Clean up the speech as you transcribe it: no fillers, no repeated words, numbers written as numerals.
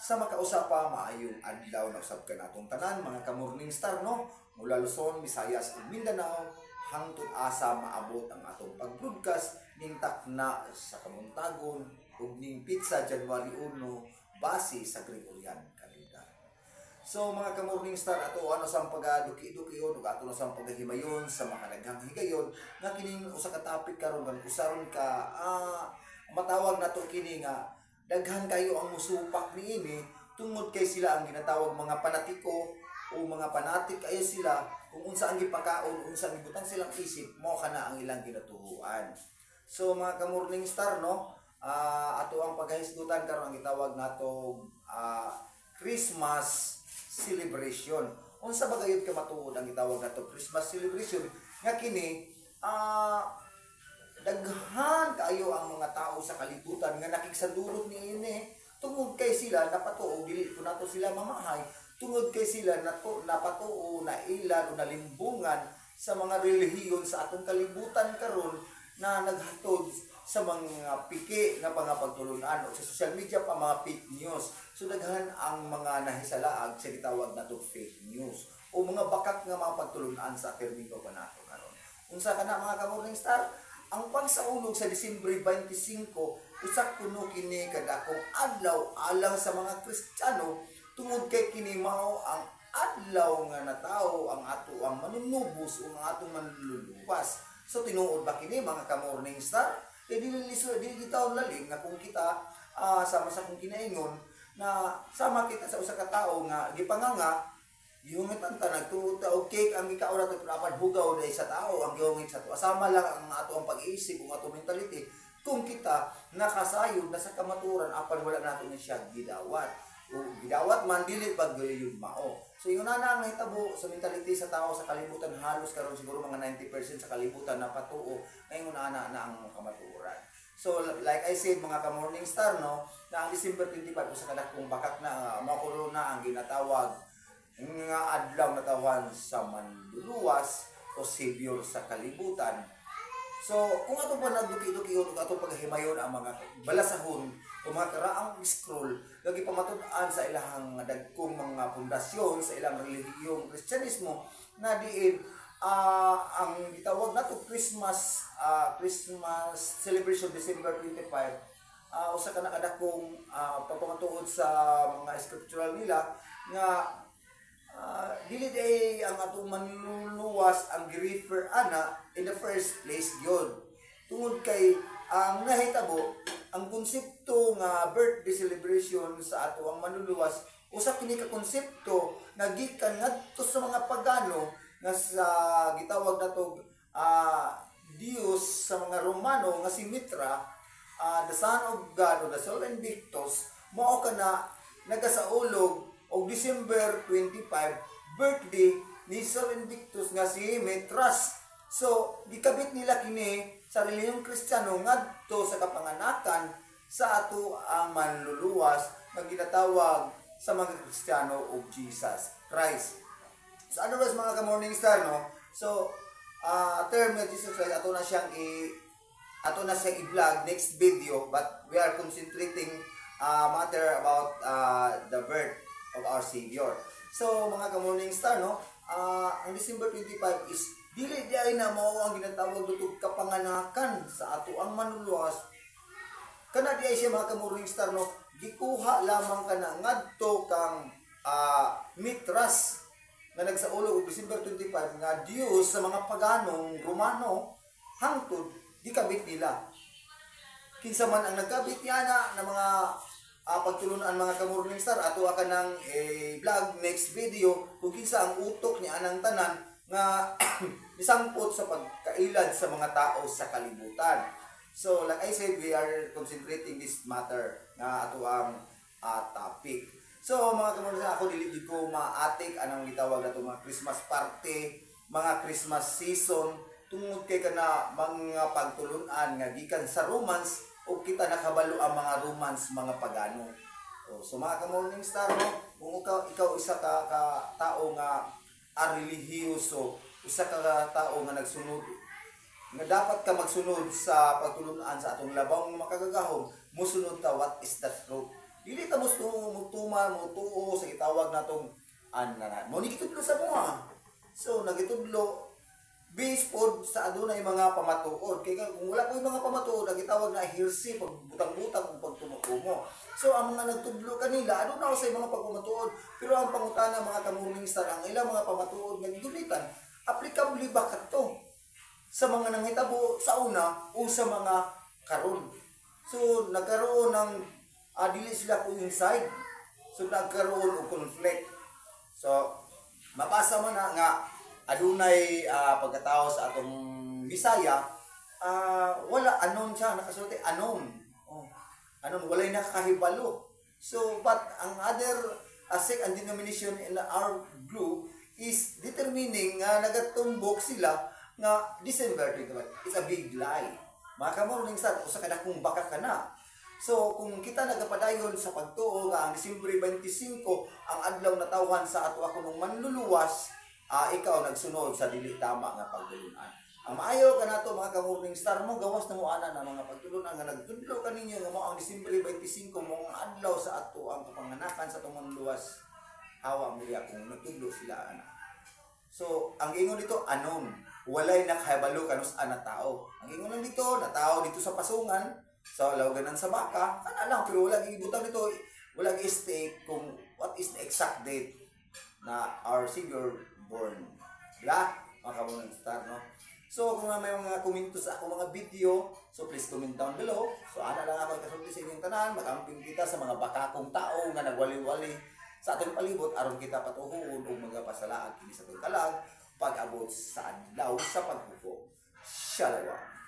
Sa makausapa maayong adlaw na usab ka natong tanan mga ka-Morning Star no, mula Luzon, Visayas ug Mindanao hangtod asa maabot ang atong pag-broadcast ning takna sa Kamuntagon ug ning Pizza January 1 base sa Gregorian calendar. So mga ka-Morning Star, ato ano sang pagaduki-dukiyon ug ato na sang pagahimayon sa makadaghang higayon nga kining usa ka topic karon kan usaron ka matawag nato kini nga daghan kayo ang musupak niini tungod kay sila ang ginatawag mga panatiko o mga panatik ayo sila kung unsa ang gipakaon unsa ang gibutang silang isip mo kana ang ilang ginatuhuan. So mga ka-Morning Star no, ato ang paghahisgutan karon ang gitawag nato Christmas celebration. Unsa ba gayud ka matuod ang gitawag nato Christmas celebration nga kini daghan kayo ang mga tao sa kalibutan nga nakigsandulot niini tungod kay sila napatuo dili po nato sila mamahay tungod kay sila napatuo na ilan o nalimbungan sa mga relihiyon sa atong kalibutan karon na naghatod sa mga piki nga pagtulunan o sa social media pa mga fake news. So daghan ang mga nahisalaag sa gitawag nato fake news o mga bakak nga mga pagtulunan sa termino pa nato karon. Unsa kana mga ka-Morning Star? Ang pagsaulog sa Disyembre 25, usa kuno kini kadakong adlaw alang sa mga Kristiyano tungod kay kini mao ang adlaw nga natawo ang ato ang manunubos o ang atong manluluwas. So tinuod ba kini mga ka-Morning Star? Dili gitaon lalim nga kung kita sama sa kung kinaingon na sama kita sa usa ka tawo nga gipanganga gihungit ang nagtuta og cake ang gikaon nato dapat hugaw dai sa tao ang gihungit sa to asama lang ang ato ang pag-iisip ug ato mentality kung kita nakasayod na sa kamaturan apan wala nato ni siya gidawat o gidawat man dili pag gayud mao. So yun na ang nahitabo sa mentality sa tao sa kalibutan halos karon siguro mga 90% sa kalibutan na patuo ngayon na ang kamaturan. So like I said mga ka-Morning Star no, na ang December 25 usa ka dakong bakak na mao na ang ginatawag nga adlaw na tawhan sa manluluwas o savior sa kalibutan. So kung ato pa nagduki-dukiyon ug ato paghimayon ang mga balasahon o mga karaang scroll lagi pamatud-an sa ilahang dagkong mga pundasyon sa ilang relihiyong Kristyanismo na diin ang gitawag nato Christmas celebration December 25 usa ka nakadakong pagpamatuod sa mga scriptural nila nga dili day ang atong manluluwas ang gi-refer ana in the first place gyud tungod kay ang nahitabo ang konsepto nga birthday celebration sa ato ang manluluwas usa kini ka konsepto nga gikan ngadto sa mga pagano nga sa gitawag nato Dios sa mga Romano nga si Mitra, the son of God o the Sol Invictus mao kana nagasaulog og December 25 birthday ni Sol Invictus nga si Mitras. So gikabit nila kini sa relihiyong Kristiyano ngadto sa kapanganakan sa ato ang manluluwas nga ginatawag sa mga Kristiyano og Jesus Christ. So otherwise mga ka-Morning Star no, so term nga Jesus Christ ato na siyang i-vlog next video, but we are concentrating matter about the birth of our Savior. So mga ka-Morning Star no, ang December 25 is dili diay na mao ang ginatawag dito kapanganakan sa ato ang manluluwas. Kana diay siya mga ka-Morning Star no, gikuha lamang kana ngadto kang Mitras nga nagsaulog og December 25 nga Dios sa mga paganong Romano hangtod gikabit nila. Kinsa man ang nagkabit yana na mga pagtulunan mga ka-Morning Star ato ka ng vlog next video kung kinsa ang utok ni anang tanan nga isangpot sa pagkailad sa mga tao sa kalibutan. So like I said, we are concentrating this matter nga ato ang topic. So mga ka-Morning Star, ako dili ko maatik anang gitawag nato mga Christmas party, mga Christmas season tungod kay kana mga pagtulunan nga gikan sa romance o kita nakabalo ang mga romance mga pagano. So mga ka-Morning Star no, kung ikaw isa ka tao nga relihiyoso, isa ka tao nga nagsunod nga dapat ka magsunod sa pagtulunan sa atong labang makagagahom, musunod ta what is the truth. Dili ta mo tuma mo tuo sa gitawag natong ana mo ni kitudlo sa mga. So nagitudlo based pod sa adunay mga pamatuod. Kaya kung wala ko yung mga pamatuod, ang gitawag na hearsay, pagbutang-butang o pagtumutumo. So ang mga nagtudlo kanila, aduna sa mga pagpamatuod. Pero ang pangutana mga kamurning star, ang ilang mga pamatuod nga gidulitan, applicable ba kadto sa mga nangitabo sa una o sa mga karon. So nagkaroon ng dili sila coincide. So nagkaroon og conflict. So mabasa man na nga adunay pagkatao sa atong Bisaya, wala anon siya nakasulti anon. Oh, anon walay nakahibalo. So but ang other sect and denomination in our group is determining nga nagatumbok sila nga December 21 is a big lie. Mga kamorning sa usa ka dakong baka kana. So kung kita nagapadayon sa pagtuo nga ang Disyembre 25 ang adlaw na tawhan sa ato ako nung manluluwas, ikaw nagsunod sa dili tama nga pagtulunan. Ang maayo kanato mga kamorning star mo gawas na mo ana na mga pagtulunan nga nagtudlo kaninyo nga mo ang Disyembre 25 mo ang adlaw sa ato ang kapanganakan sa atong manluluwas. Hawa mo diya kung nagtudlo sila ana. So ang ingon dito anon, walay nakahibalo kanus ana tao. Ang ingon lang dito na tao dito sa pasungan sa lawganan sa baka, kana lang, pero wala gibutang nito, wala gi-state kung what is the exact date na our Savior born. Diba? Mga kabunang star, no? So, kung may mga komento sa ako mga video, so please comment down below. So, ana lang ako kasulti sa inyong tanan, mag-amping kita sa mga bakakong tao nga nagwali-wali sa atong palibot, aron kita patuhuon o mga pasalaan kini sa atong kalag, pag-abot sa adlaw sa paghukom. Shalom.